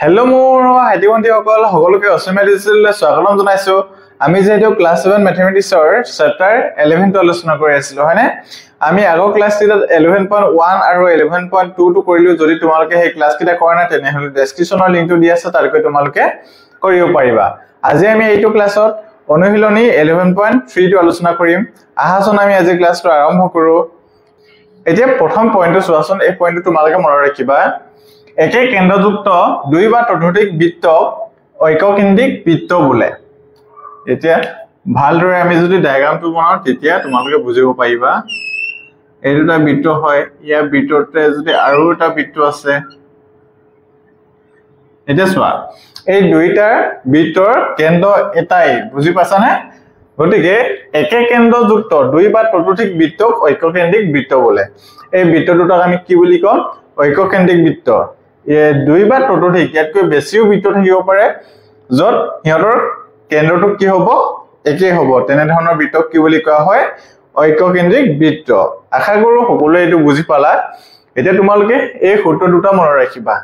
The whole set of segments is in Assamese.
Hello মোৰ হাইটি ভণ্টিসকল সকলোকে অসমীয়া ডিজিটেললৈ স্বাগতম জনাইছো আমি যেহেতু ক্লাস 7 ম্যাথমেটিক্সৰ চেপ্টাৰ 11 টো আলোচনা কৰি আছিলো হয়নে আমি আগৰ ক্লাস 11.1 আৰু 11.2 টো কৰিলো যদি তোমালোকে সেই ক্লাস কিটা কৰা নাই তেনেহলে ডেসক্ৰিপচনৰ লিংকটো দি আছে তাৰ কৈ তোমালোকে কৰিব পাৰিবা আজি আমি এইটো ক্লাছত অনুশীলনী 11.3 টো আলোচনা কৰিম আহাচোন আমি আজি ক্লাসটো আৰম্ভ কৰো এতিয়া প্ৰথম পইণ্টটো চোৱাচোন এই পইণ্টটো তোমালোকে মনত ৰাখিবা একে কেন্দ্ৰযুক্ত দুই বা ততোধিক বৃত্তক ঐককেন্দ্ৰিক বৃত্ত বোলে এতিয়া ভালদৰে আমি যদি ডায়াগ্ৰামটো বনাও তেতিয়া তোমালোকে বুজিব পাৰিবা এই দুটা বৃত্ত হয় ইয়া বৃত্ততে যদি আৰু এটা বৃত্ত আছে এতিয়া চোৱা এই দুইটাৰ বৃত্তৰ কেন্দ্ৰ এটাই বুজি পাছানে গতিকে একে কেন্দ্ৰযুক্ত দুই বা ততোধিক বৃত্তক ঐককেন্দ্ৰিক বৃত্ত বোলে এই বৃত্ত দুটাক আমি কি বুলি কম ঐককেন্দ্ৰিক বৃত্ত দুই বা ততোধিক ইয়াতকৈ বেছিও বৃত্ত থাকিব পাৰে যত হিয়ৰৰ কেন্দ্ৰটো কি হ'ব একে হ'ব তেনে ধৰণৰ বৃত্তক কি বুলি কোৱা হয় ঐককেন্দ্ৰিক বৃত্ত আশা কৰো সকলোৱে এটো বুজি পালা এতিয়া তোমালোকে এই সূত্ৰ দুটা মনত ৰাখিবা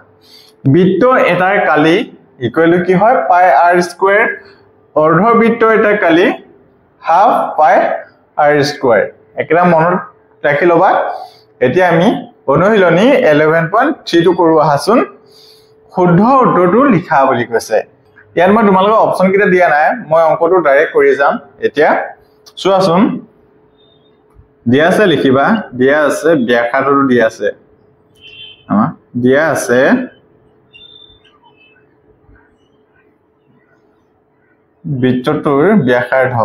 বৃত্ত এটাৰ কালি ইকুৱেল কি হয় পাই r স্কয়াৰ অৰ্ধ বৃত্ত এটাৰ কালি হাফ পাই r স্কয়াৰ একৰা মনত ৰাখি লবা এতিয়া আমি অনুশীলনী 11.3 টো কৰো আহাচোন শুদ্ধ উত্তৰটো লিখা বুলি কৈছে ইয়াত মই তোমালোকক অপচন কিটা দিয়া নাই মই অংকটো ডাইৰেক্ট কৰি যাম এতিয়া চোৱাচোন দিয়া আছে লিখিবা দিয়া আছে ব্যাখ্যাটো দিয়া আছে দিয়া আছে বৃত্তটোৰ ব্যাসাৰ্ধ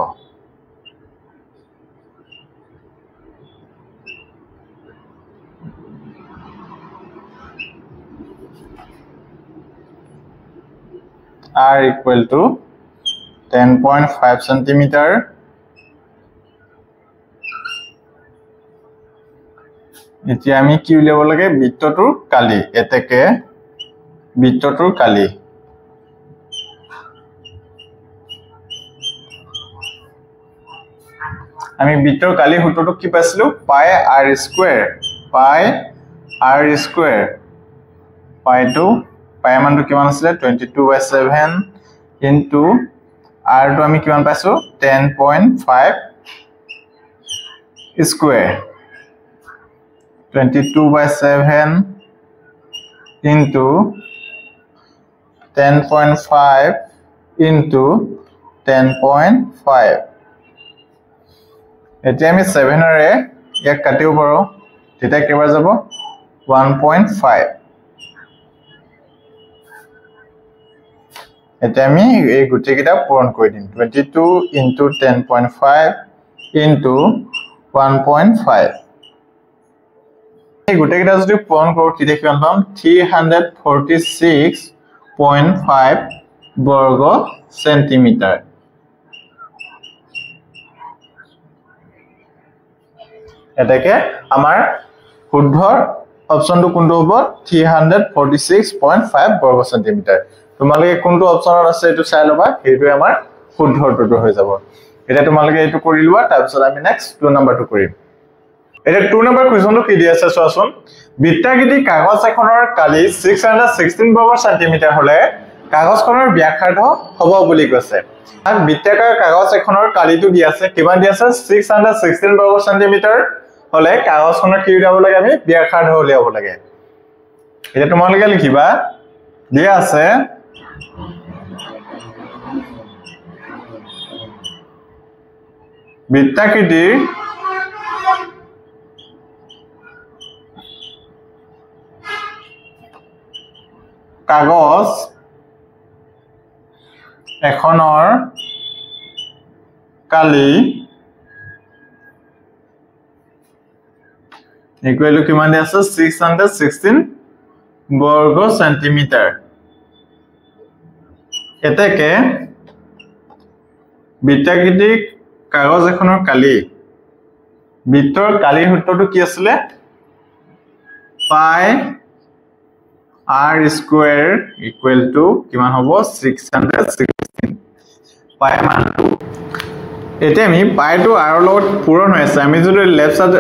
r equal to 10.5 centimeter এতিয়া আমি কি উলিয়াব লাগে বৃত্তটোৰ কালি এতেকে বৃত্তটোৰ কালি আমি বৃত্তৰ কালি সূত্ৰটো কি পাইছিলো পাই r স্কয়াৰ পাই টু পাই মানটো কিমান আছিল 22/7 ইনটু r টো আমি কিমান পাইছো 10.5 স্কয়াৰ 22/7 into 10.5 into 10.5 এতিয়া আমি 7 ৰে ইয়াক কাটিব পাৰো তেতিয়া কেবাৰ যাব 1.5 এতিয়া আমি এই গুটিকেইটা পূৰণ কৰি দিম 22 into 10.5 into 1.5 এই গুটিকেইটা যদি পূৰণ কৰো তেতিয়া কিমান পাম 346.5 বৰ্গ সেন্টিমিটাৰ এটাকে আমাৰ শুদ্ধ অপচনটো কোনটো হ'ব 346.5 বৰ্গ সেন্টিমিটাৰ তোমালোকে কোনটো অপচনত আছে এটো চাই লবা হেইটো আমাৰ শুদ্ধ উত্তৰটো হৈ যাব এটা তোমালোকে এটো কৰি লবা তাৰ পিছত আমি নেক্সট 2 নম্বৰটো কৰিম এটা 2 নম্বৰ কোৱেশ্চনটো কি দি আছে চোৱাচোন বৃত্তাকৃতি কাগজ এখনৰ কালি 616 বৰ্গ সেন্টিমিটাৰ হলে কাগজখনৰ ব্যাসাৰ্ধ হ'ব বুলি কৈছে আৰু বৃত্তাকাৰ কাগজ এখনৰ কালিটো দি আছে কিমান দি আছে 616 বৰ্গ সেন্টিমিটাৰ হলে কাগজখনৰ কি উলিয়াব লাগে আমি ব্যাসাৰ্ধ উলিয়াব লাগে এটা তোমালোকে লিখিবা দিয়া আছে বৃত্তাকৃতিৰ কাগজ এখনৰ কালি ইকুৱেল কিমান দি আছে 616 বৰ্গ সেন্টিমিটাৰ এতেকে বৃত্তাকৃতিৰ কাগজ এখনৰ কালি বৃত্তৰ কালিৰ সূত্ৰটো কি আছিল পাই r square equal to কিমান হ'ব 616 পাই মানটো এতিয়া আমি পাইটো r লগত পূৰণ হৈ আছে আমি যদি লেফট সাইড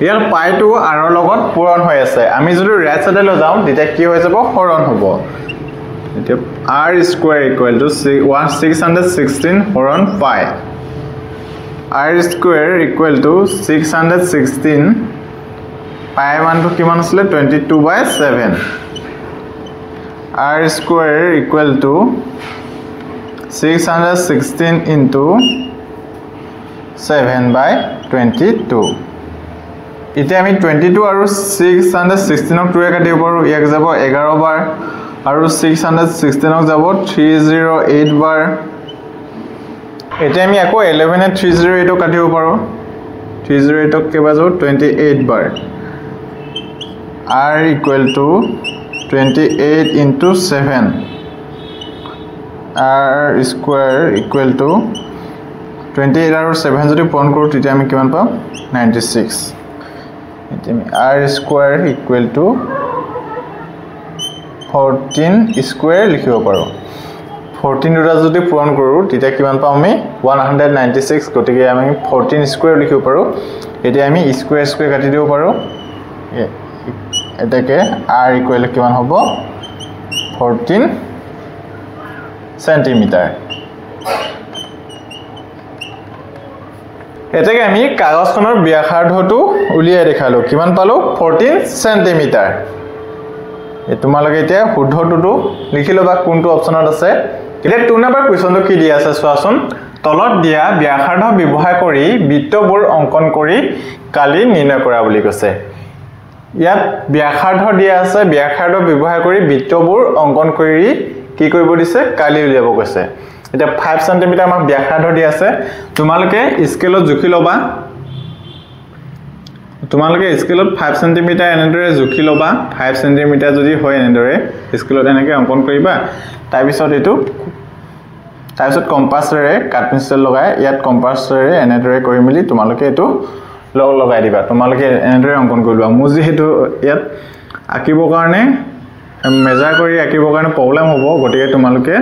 ইয়াৰ পাইটো আৰৰ লগত পূৰণ হৈ আছে আমি যদি ৰাইট সাইডে লৈ যাওঁ তেতিয়া কি হৈ যাব হৰণ হ'ব এতিয়া r square equal to 616 হৰণ পাই r square equal to 616 পাই মানটো কিমান আছিল 22/7 r square equal to 616 into 7/22 इते আমি 22 আৰু 616 ক 2 কাটিব পাৰো এক যাব 11 বাৰ আৰু 616 ক যাব 308 বাৰ এতে আমি আকৌ 11 এ 308 ক কাটিব পাৰো 308 ক কেবা যাব 28 বাৰ r equal to 28 into 7 r square equal to 28 আৰু 7 যদি পূৰণ কৰো তেতিয়া আমি কিমান পাম 96 r square equal to 14 square লিখিব পাৰো 14 দুটা যদি পূৰণ কৰো তেতিয়া কিমান পাম আমি 196 গতিকে আমি 14 স্কয়াৰ লিখিব পাৰো এতিয়া আমি স্কয়াৰ স্কয়াৰ কাটি দিব পাৰো এটাকে r equal কিমান হ'ব 14 সেন্টিমিটাৰ এটাকে আমি কাগজখনৰ ব্যাসাৰ্ধটো উলিয়াই দেখালো কিমান পালো 14 সেন্টিমিটার এ তোমালোকে এতিয়া শুদ্ধটো লিখি লবা কোনটো অপচনত আছে এতিয়া 2 নম্বৰ কোৱেশ্চনটো কি দিয়া আছে চোৱাচোন তলত দিয়া ব্যাসাৰ্ধ ব্যৱহাৰ কৰি বৃত্তবোৰ অঙ্কন কৰি কালি নিৰ্ণয় কৰা বুলি কৈছে ইয়াত ব্যাসাৰ্ধ দিয়া আছে ব্যাসাৰ্ধ ব্যৱহাৰ কৰি বৃত্তবোৰ অঙ্কন কৰি কি কৰিব দিছে কালি উলিয়াব কৈছে এটা 5 cm আমাৰ ব্যাসাৰ্ধ দিয়া আছে তোমালোকে স্কেলত জুখি লবা তোমালোকে স্কেলত 5 cm এনেদৰে জুখি লবা 5 cm যদি হয় এনেদৰে স্কেলত এনেকৈ অঙ্কন কৰিবা তাৰ পিছত এটো তাৰ পিছত কম্পাসৰে কাট পেন্সিল লগাই ইয়াত কম্পাসৰে এনেদৰে কৰি মিলি তোমালোকে এটো লগাই দিবা তোমালোকে এনেদৰে অঙ্কন কৰিবা মুজি হেতু ইয়াত আকিবৰ কাৰণে মেজাৰ কৰি আকিবৰ কাৰণে প্ৰবলেম হ'ব গটিকে তোমালোকে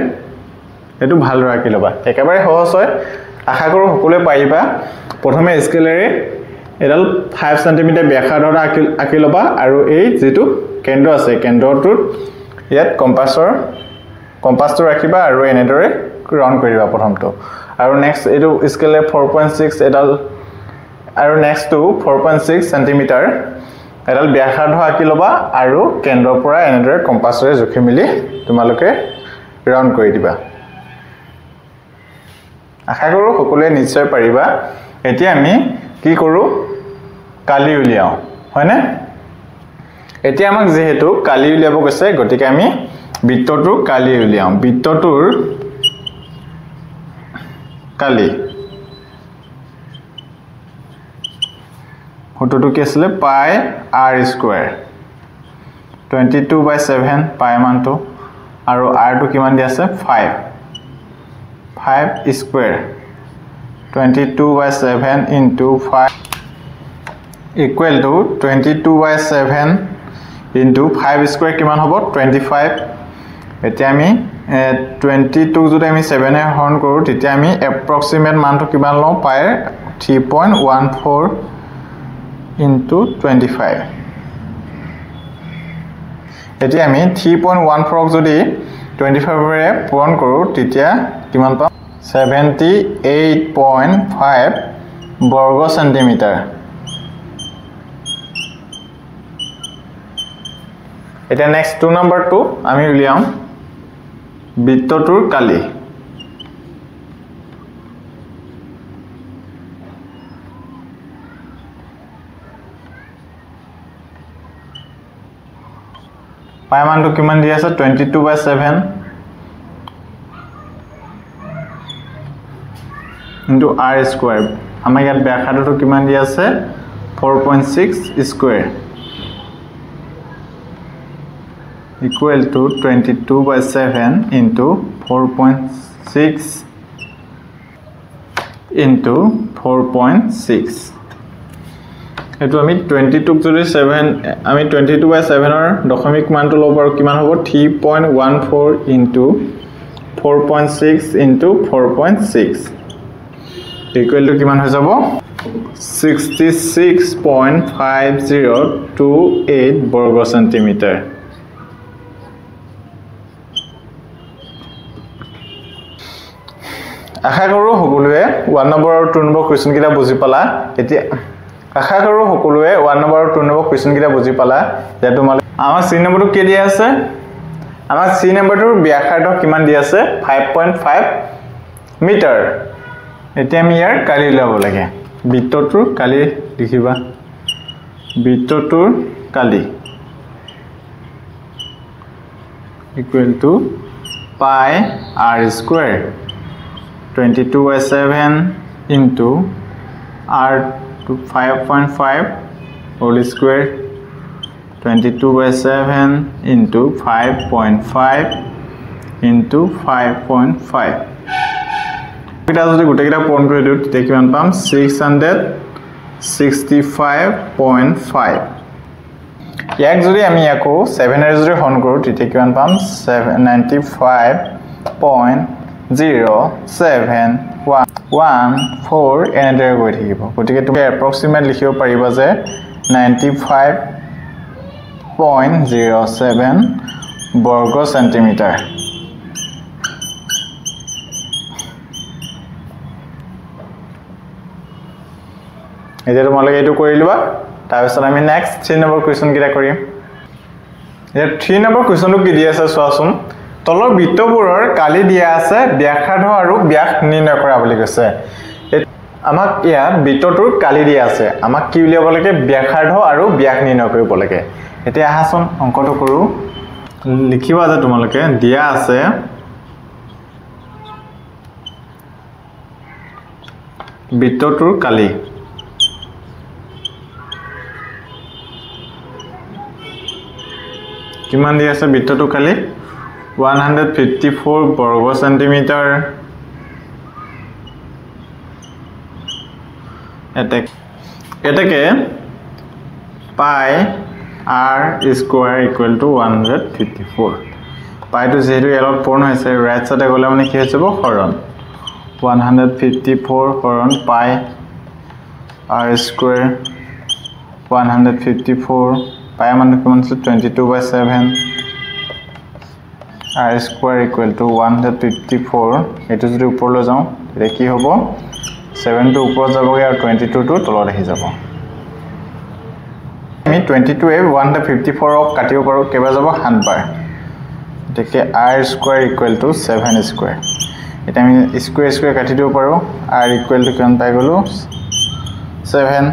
এটো ভাল ৰাখি লবা একেবাৰে সহজ হয় আশা কৰো সকলোৱে পাৰিবা প্ৰথমে স্কেলেৰে এডাল 5 cm ব্যাসাৰ্ধ আকি লবা আৰু এই যেটো কেন্দ্ৰ আছে কেন্দ্ৰটোত ইয়াত কম্পাসটো ৰাখিবা আৰু এনেদৰে ৰাউন্ড কৰিবা প্ৰথমটো আৰু নেক্সট এটো স্কেলে 4.6 এডাল আৰু নেক্সট টু 4.6 cm এডাল ব্যাসাৰ্ধ আকি লবা আৰু কেন্দ্ৰৰ পৰা এনেদৰে কম্পাসৰে জুখি মিলি তোমালোকে ৰাউন্ড কৰি দিবা আশা কৰো সকলোৱে নিশ্চয় পাৰিবা এতিয়া আমি কি কৰো কালি উলিয়াও হয়নে এতিয়া আমাক যেহেতু কালি উলিয়াব কৈছে গটিকে আমি বৃত্তটো কালি উলিয়াও বৃত্তটোৰ কালি ফটোটো কি আছিল পাই r স্কয়াৰ 22/7 পাই মানটো আৰু r টো কিমান দি আছে 5 square 22/7 into 5 equal to 22/7 into 5 square কিমান হ'ব 25 এতিয়া আমি 22 যদি আমি 7 এ হৰণ কৰো তেতিয়া আমি এপ্ৰক্সিমেট মানটো কিমান লওঁ পাই 3.14 into 25 এতিয়া আমি 3.14 যদি 25 ৰে পূৰণ কৰো তেতিয়া কিমান পাম 78.5 বৰ্গ সেন্টিমিটাৰ এটা নেক্সট 2 নম্বৰটো আমি উলিয়াম বৃত্তটোৰ কালি পাই মানটো কিমান দি আছে 22/7 into r square আমাৰ ইয়াত ব্যাসাৰ্ধটো কিমান দি আছে 4.6 square equal to 22/7 into 4.6 into 4.6 এটো আমি 22 যদি 7 আমি 22/7 ৰ দশমিক মানটো লব পাৰো কিমান হ'ব 3.14 into 4.6 into 4.6 equal to কিমান হৈ যাব 66.5028 বর্গ সেন্টিমিটার আশা কৰো সকলোৱে 1 নম্বৰ আৰু 2 নম্বৰ কোৱেশ্চন কিটা বুজি পালা এতিয়া আশা কৰো সকলোৱে 1 নম্বৰ আৰু 2 নম্বৰ কোৱেশ্চন কিটা বুজি পালা যে তোমালোক আমাৰ সি নম্বৰটো কি দিয়া আছে আমাৰ সি নম্বৰটোৰ ব্যাসাৰ্ধ কিমান দিয়া আছে 5.5 মিটাৰ এতিয়া আমি ইয়াৰ কালি লাভ লাগে বৃত্তটোৰ কালি লিখিবা বৃত্তটোৰ কালি equal to pi r square 22/7 into r to 5.5 whole square 22/7 into 5.5 into 5.5 এটা যদি গোটেইটা পূৰণ কৰি দিও তেতিয়া কিমান পাম 665.5 ইয়াক যদি আমি আকৌ 7 এৰ যদি হৰণ কৰো তেতিয়া কিমান পাম 95.0714 এনেদৰে গৈ থাকিব গতিকে তুমি এপ্ৰক্সিমেট লিখিব পাৰিবা যে 95.07 বৰ্গ সেন্টিমিটাৰ এতিয়া তোমালোকে এইটো কৰি লবা তাৰ পিছত আমি নেক্সট 3 নম্বৰ কোৱেশ্চন কিটা কৰিম এতিয়া 3 নম্বৰ কোৱেশ্চনটো কি দিয়া আছে চোৱাচোন তলৰ বৃত্তবোৰৰ কালি দিয়া আছে ব্যাসাৰ্ধ আৰু ব্যাস নিৰ্ণয় কৰা বুলি কৈছে আমাক ইয়াত বৃত্তটোৰ কালি দিয়া আছে আমাক কি উলিয়াব লাগে ব্যাসাৰ্ধ আৰু ব্যাস নিৰ্ণয় কৰিব লাগে এতিয়া আহাচোন অংকটো কৰো লিখিবা যে তোমালোকে দিয়া আছে বৃত্তটোৰ কালি কিমান দিয়া আছে বৃত্তটো কালি 154 বর্গ সেন্টিমিটার এটাকে পাই r স্কয়ার ইকুয়াল টু 154 পাইটো যেহেতু এলত পূৰ্ণ হৈছে ৰাইট সাইডে গলে মানে কি হৈ যাব হৰণ 154 হৰণ পাই r স্কয়ার 154 পাই মানে কিমান আছে 22/7 r square equal to 154 এটো যদি উপৰলৈ যাও তেতিয়া কি হ'ব 7 টো ওপৰ যাবগে আৰু 22 টো তলত আহি যাব আমি 22 এ 154 ক কাটিব পাৰো কেবা যাব 100 বাৰ দেখে r square equal to 7 square এটা আমি স্কয়াৰ স্কয়াৰ কাটি দিব পাৰো r equal to কিমান পাই গলো 7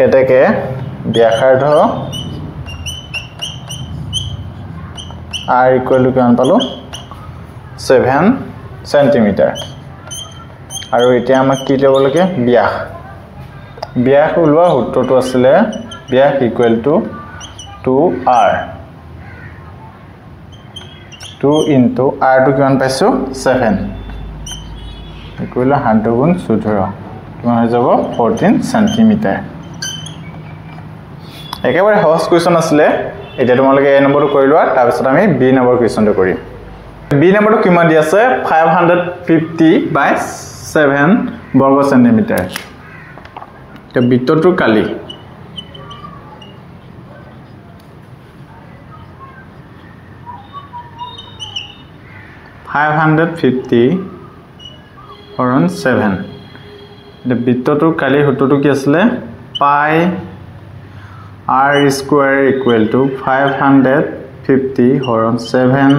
এটাকে ব্যাসাৰ্ধ r equal to কিমান পালো 7 সেন্টিমিটাৰ আৰু এতিয়া আমাক কি ল'ব লাগে ব্যাস ব্যাস ওলোৱা সূত্ৰটো আছিল ব্যাস equal to 2r 2 into r টো কিমান পাইছো 7 equal 100 গুণ 14 কিমান হৈ যাব 14 সেন্টিমিটার একেবাৰে সহজ কোৱেশ্চন আছিল এটা তোমালোকে এ নম্বৰটো কৰি লোৱা তাৰ পিছত আমি বি নম্বৰ কোৱেশ্চনটো কৰিম বি নম্বৰটো কিমান দি আছে 550/7 বৰ্গ সেন্টিমিটাৰ তে বৃত্তটোৰ কালি হৰণ 7 তে বৃত্তটোৰ কালি সূত্ৰটো কি আছিল পাই r square equal to 550 হৰণ 7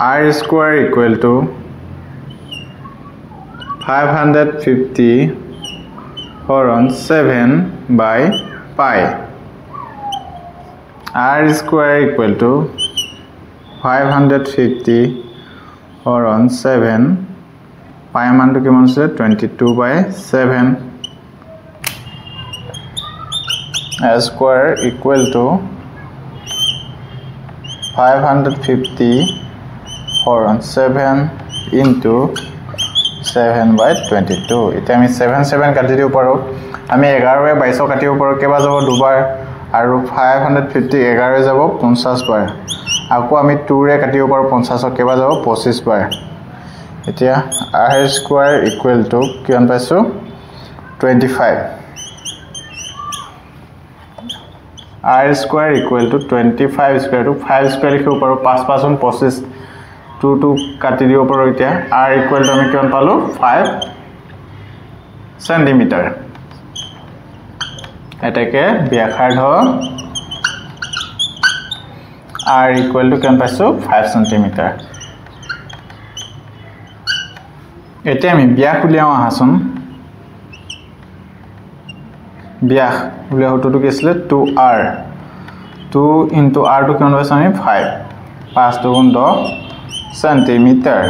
r square equal to 550 হৰণ 7 by pi r square equal to 550 হৰণ 7 pi মানটো কিমান আছে 22/7 r square equal to 550 হৰণ 7 into 7/22 এটা আমি 7 কাটি দিব পাৰো আমি 11 এ 22 কাটিব পাৰো কেবা যাব দুবাৰ আৰু 550 11 এ যাব 50 বাৰ আকৌ আমি 2 ৰে কাটিব পাৰো 50 কেবা যাব 25 বাৰ এতিয়া r square equal to কিমান পাইছো 25 r square equal to 25 square to 5 square লিখিব পাৰো 5 5 25 2 2 কাটি দিব পাৰো এতিয়া r equal to আমি কিমান পালো 5 সেন্টিমিটাৰ এটাকে ব্যাসাৰ্ধ r equal to কিমান পাইছো 5 সেন্টিমিটাৰ এতিয়া আমি ব্যাস উলিয়াও আহাচোন ব্যাস উলিয়াওটো কি আছিল 2r 2 into r to কিমান পাইছো আমি 5 5 2 10 সেন্টিমিটাৰ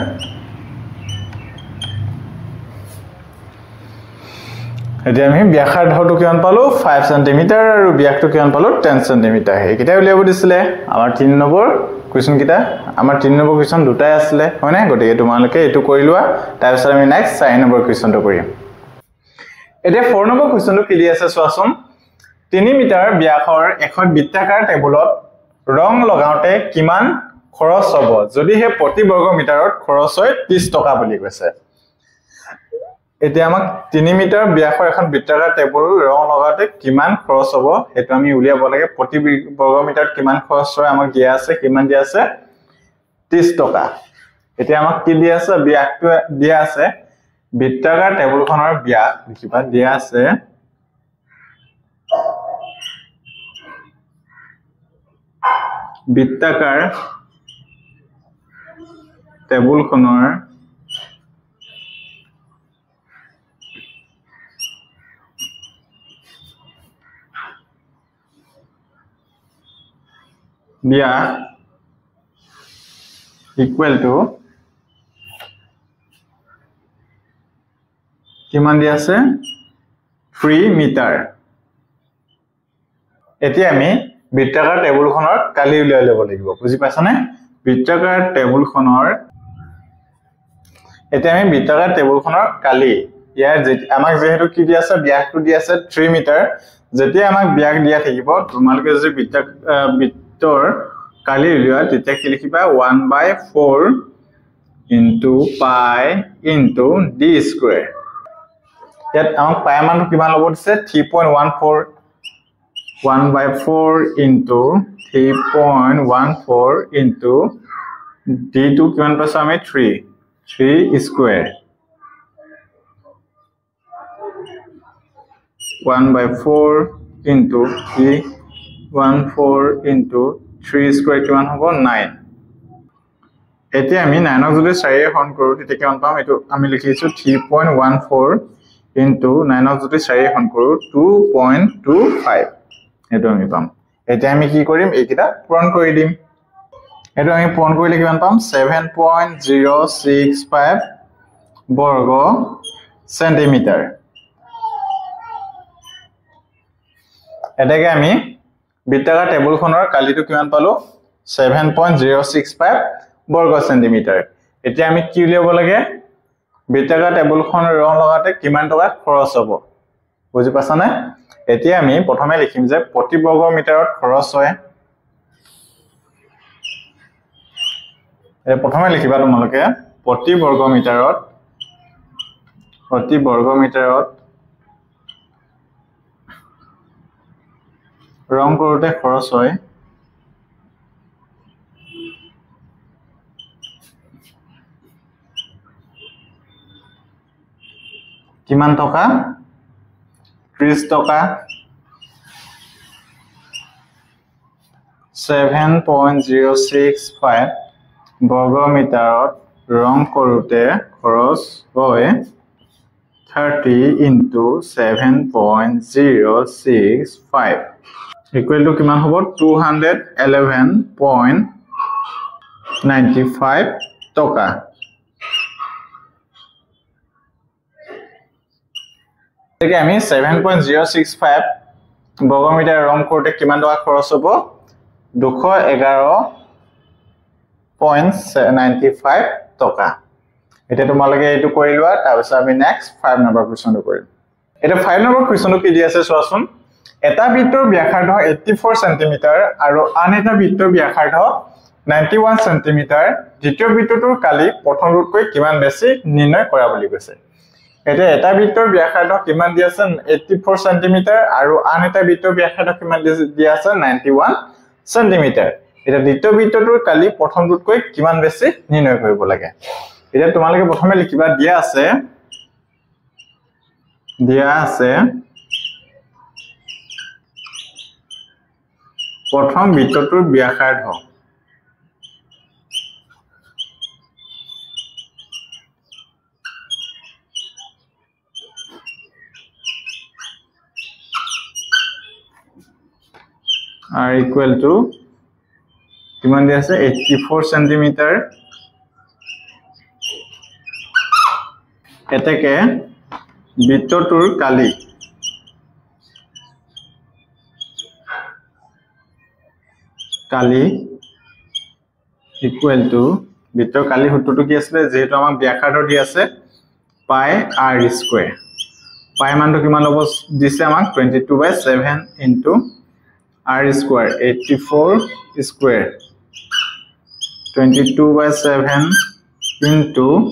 এতিয়া আমি ব্যাসাৰ্ধটো কিমান পালো 5 সেন্টিমিটাৰ আৰু ব্যাসটো কিমান পালো 10 সেন্টিমিটাৰ এইকেইটা উলিয়াব দিছিলে আমাৰ 3 নম্বৰ কোৱেশ্চন কিটা আমাৰ 3 নম্বৰ কোৱেশ্চন দুটাই আছিল হয়নে গটিকে তোমালোকে এটো কৰি লোৱা তাৰ পিছত আমি নেক্সট 4 নম্বৰ কোৱেশ্চনটো কৰিম এতিয়া 4 নম্বৰ কোৱেশ্চনটো কি দি আছে চোৱাচোন 3 মিটাৰ ব্যাসৰ এখন বৃত্তাকাৰ টেবুলত ৰং লগাওতে কিমান খৰচ হ'ব যদি হে প্ৰতি বৰ্গ মিটাৰত খৰচ হয় 30 টকা বুলি কৈছে এতিয়া আমাক 3 মিটাৰ ব্যাসৰ এখন বৃত্তাকাৰ টেবুল ৰং লগাওতে কিমান খৰচ হ'ব এটো আমি উলিয়াব লাগে প্ৰতি বৰ্গ মিটাৰত কিমান খৰচ হয় আমাক দিয়া আছে কিমান দিয়া আছে 30 টকা এতিয়া আমাক কি দিয়া আছে ব্যাসটো দিয়া আছে বৃত্তাকাৰ টেবুলখনৰ ব্যাস লিখিবা দিয়া আছে বৃত্তাকাৰ টেবুলখনৰ ব্যাস equal to কিমান দিয়া আছে 3 মিটাৰ এতিয়া আমি বৃত্তাকাৰ টেবুলখনৰ কালি উলিয়াই ল'ব লাগিব বুজি পাছানে বৃত্তাকাৰ টেবুলখনৰ এতিয়া আমি বৃত্তাকাৰ টেবুলখনৰ কালি ইয়াৰ আমাক যেহেতু কি দিয়া আছে ব্যাসটো দিয়া আছে 3 মিটাৰ যেতিয়া আমাক ব্যাস দিয়া থাকিব তোমালোকে যদি বৃত্তৰ কালি উলিওৱা তেতিয়া কি লিখিবা 1/4 into pi into d square ইয়াত আমাক পাই মানটো কিমান ল'ব দিছে 3.14 1/4 into 3.14 into d2 কিমান পাইছো আমি 3 square 1/4 into 3.14 into 3 square কিমান হ'ব 9 এতিয়া আমি 9 ক যদি 4 এ হৰণ কৰো তেতিয়া কিমান পাম এটো আমি লিখিছো 3.14 into 9 ক যদি 4 এ হৰণ কৰো 2.25 এটো আমি পাম এতিয়া আমি কি কৰিম এইকিটা পূৰণ কৰি দিম এটো আমি পূৰণ কৰিলে কিমান পাম 7.065 বৰ্গ সেন্টিমিটাৰ এটাকে আমি বৃত্তাকাৰ টেবুলখনৰ কালিটো কিমান পালো 7.065 বৰ্গ সেন্টিমিটাৰ এতিয়া আমি কি উলিয়াব লাগে বৃত্তাকাৰ টেবুলখনৰ ৰং লগাতে কিমান টকা খৰচ হ'ব বুজি পাছানে এতিয়া আমি প্ৰথমে লিখিম যে প্ৰতি বৰ্গ মিটাৰত খৰচ হয় প্ৰথমে লিখিবা তোমালোকে প্ৰতি বৰ্গ মিটাৰত ৰং কৰোতে খৰচ হয় কিমান টকা 30 টকা 7.065 বৰ্গ মিটাৰত ৰং কৰোতে খৰচ হয় 30 into 7.065 equal to কিমান হ'ব 211.95 টকা এতিয়া আমি 7.065 বৰ্গ মিটাৰ ৰং কৰোতে কিমান টকা খৰচ হ'ব 211.95 টকা এটা তোমালোকে এটো কৰি লোৱা তাৰ পিছত আমি নেক্সট 5 নম্বৰ কোৱেশ্চনটো কৰিম এটা 5 নম্বৰ কোৱেশ্চনটো কি দি আছে চোৱাচোন এটা বৃত্তৰ ব্যাসাৰ্ধ 84 সেন্টিমিটাৰ আৰু আন এটা বৃত্তৰ ব্যাসাৰ্ধ 91 সেন্টিমিটাৰ দ্বিতীয় বৃত্তটোৰ কালি প্ৰথমটোতকৈ কিমান বেছি নিৰ্ণয় কৰা বুলি কৈছে এটা এটা বৃত্তৰ ব্যাসাৰ্ধ কিমান দিয়া আছে 84 সেন্টিমিটাৰ আৰু আন এটা বৃত্তৰ ব্যাসাৰ্ধ কিমান দিয়া আছে 91 সেন্টিমিটাৰ এটা দ্বিতীয় বৃত্তটোৰ কালি প্ৰথমটোতকৈ কিমান বেছি নিৰ্ণয় কৰিব লাগে এটা তোমালোকে প্ৰথমে লিখিবা দিয়া আছে প্ৰথম বৃত্তটোৰ ব্যাসাৰ্ধ are equal to কিমান দিয়া আছে 84 সেন্টিমিটাৰ এটাকে বৃত্তটোৰ কালি equal to বৃত্তৰ কালি সূত্ৰটো কি আছিল যেহেতু আমাক ব্যাসাৰ্ধ দি আছে পাই r স্কয়াৰ পাই মানটো কিমান হ'ব দিছে আমাক 22/7 into r square 84 square 22/7 into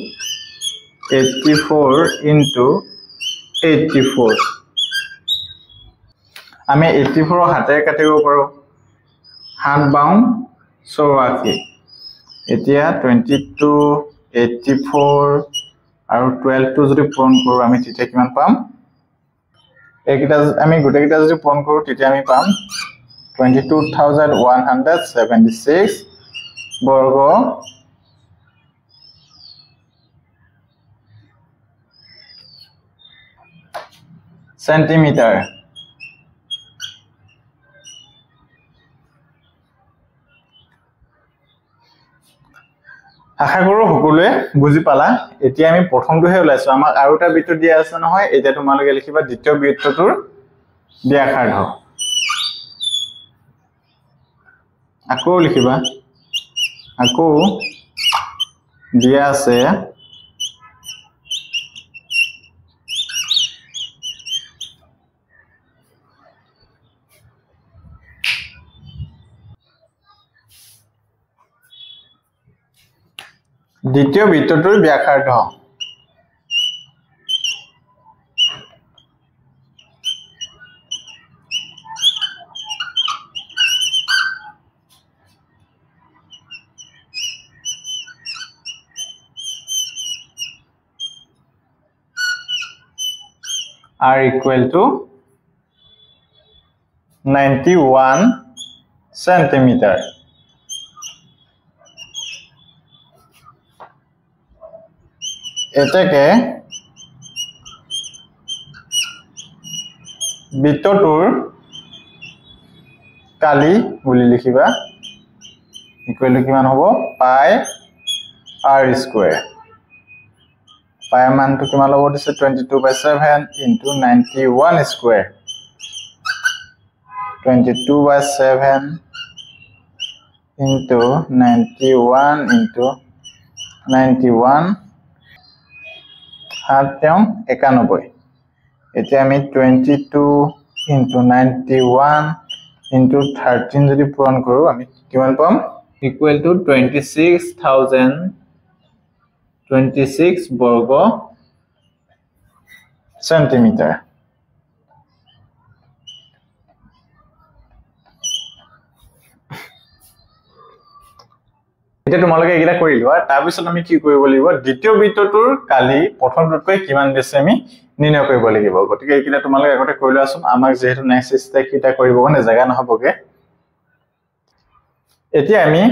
84 into 84 আমি 84 হাতেৰে কাটিব পাৰো 7 বাউ 84 এতিয়া 22 84 আৰু 12 টো যদি পূৰণ কৰো আমি তেতিয়া কিমান পাম এইকিটা আমি গোটেইকিটা যদি পূৰণ কৰো তেতিয়া আমি পাম 22,176 বৰ্গ সেন্টিমিটাৰ আশা কৰো সকলোৱে বুজি পালা এতিয়া আমি প্ৰথমটোহে ওলাইছো আমাক আৰু এটা বৃত্ত দিয়া আছে নহয় এতিয়া তোমালোকে লিখিবা দ্বিতীয় বৃত্তটোৰ ব্যাসাৰ্ধ আকৌ লিখিবা আকৌ দিয়া আছে দ্বিতীয় বৃত্তটোৰ ব্যাসাৰ্ধ are equal to 91 centimeter. এটাকে বৃত্তটোৰ কালি বুলি লিখিবা ইকুৱেল টু কিমান হ'ব পাই r স্কয়াৰ পাই মানটো কিমান হ'ব দিছে 22/7 into 91 square 22/7 into 91 into 91 91 এতিয়া আমি 22 into 91 into 13 যদি পূৰণ কৰো আমি কিমান পাম ইকুৱেল টু 26 বৰ্গ সেন্টিমিটাৰ এটা তোমালোকে এগিলা কৰি লোৱা তাৰ পিছত আমি কি কৰিব লাগিব দ্বিতীয় বৃত্তটোৰ কালি প্ৰথমটোতকৈ কিমান বেছি আমি নিৰ্ণয় কৰিব লাগিব গতিকে এগিলা তোমালোকে আগতে কৰি লোৱাচোন আমাক যেহেতু নেক্সট স্টেপ কিটা কৰিব কাৰণে জায়গা নহবগে এতিয়া আমি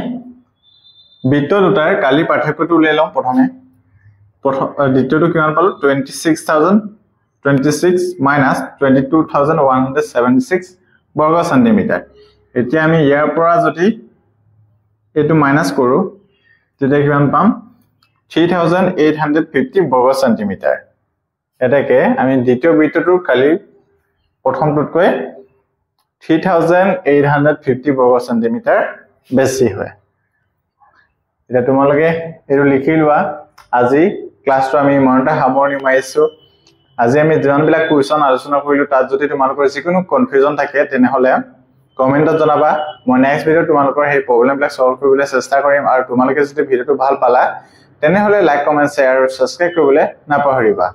বৃত্ত দুটাৰ কালি পাৰ্থক্যটো উলাই লম প্ৰথমে দ্বিতীয়টো কিমান পালো 26 minus 22,176 বৰ্গ সেন্টিমিটাৰ এতিয়া আমি ইয়াৰ পৰা যদি এটো মাইনাস কৰো তেতিয়া কিমান পাম 3,850 বৰ্গ সেন্টিমিটাৰ এটাকে আমি দ্বিতীয় বৃত্তটোৰ কালি প্ৰথমটোতকৈ 3,850 বৰ্গ সেন্টিমিটাৰ বেছি হয় এটা তোমালোকে এটো লিখি লোৱা আজি ক্লাসটো আমি মনটা সামৰণি মাৰিছো আজি আমি যিমানবিলাক কোৱেশ্চন আলোচনা কৰিলো তাত যদি তোমালোকৰ যিকোনো কনফিউজন থাকে তেনে হলে কমেন্টত জনাবা মই নেক্সট ভিডিও তোমালোকৰ সেই প্ৰবলেমবিলাক সলভ কৰিবলৈ চেষ্টা কৰিম আৰু তোমালোকে যদি ভিডিওটো ভাল পালা তেনেহলে লাইক কমেন্ট শ্বেয়াৰ আৰু সাবস্ক্ৰাইব কৰিবলৈ নাপাহৰিবা